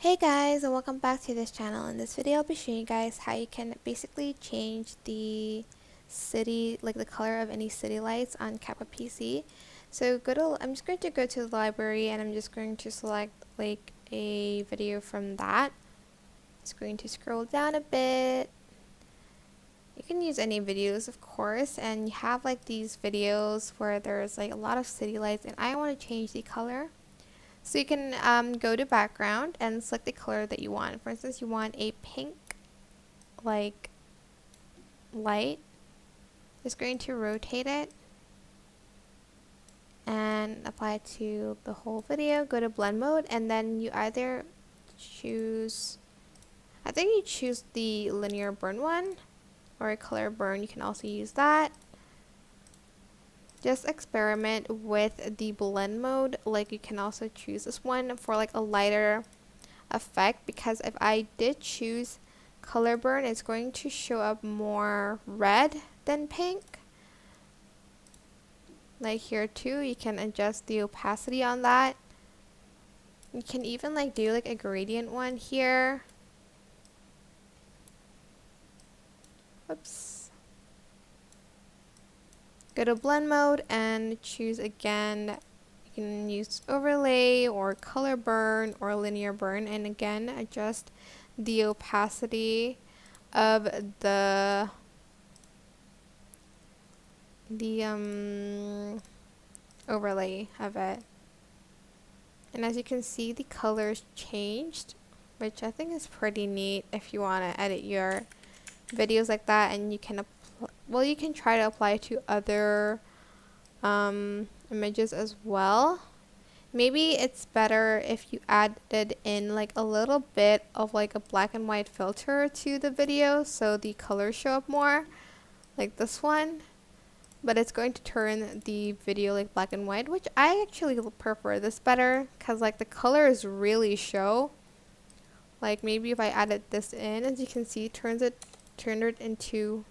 Hey guys, and welcome back to this channel. In this video I'll be showing you guys how you can basically change the city, like the color of any city lights on CapCut PC. So I'm just going to go to the library and I'm just going to select like a video from that. Just going to scroll down a bit. You can use any videos of course, and you have like these videos where there's like a lot of city lights and I want to change the color. So you can go to background and select the color that you want. For instance, you want a pink like light. Just going to rotate it and apply it to the whole video. Go to blend mode and then you either choose, I think you choose the linear burn one or a color burn. You can also use that. Just experiment with the blend mode. Like you can also choose this one for like a lighter effect, because if I did choose color burn, it's going to show up more red than pink. Like here too, you can adjust the opacity on that. You can even like do like a gradient one here. Oops. Go to blend mode and choose again. You can use overlay or color burn or linear burn, and again adjust the opacity of the overlay of it. And as you can see, the colors changed, which I think is pretty neat if you want to edit your videos like that. And you can you can try to apply to other images as well. Maybe it's better if you added in like a little bit of like a black and white filter to the video so the colors show up more, like this one. But it's going to turn the video like black and white, which I actually prefer this better because like the colors really show. Like maybe if I added this in, as you can see, turned it into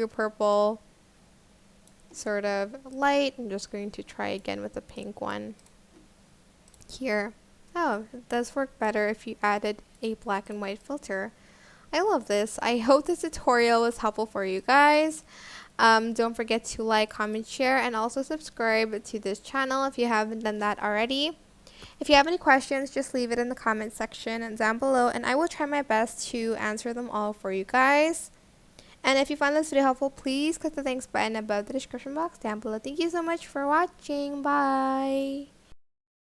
a purple sort of light. I'm just going to try again with the pink one here. Oh, it does work better if you added a black and white filter. I love this. I hope this tutorial was helpful for you guys. Don't forget to like, comment, share, and also subscribe to this channel if you haven't done that already. If you have any questions, just leave it in the comment section down below, and I will try my best to answer them all for you guys. And if you found this video helpful, please click the thanks button above the description box down below. Thank you so much for watching. Bye!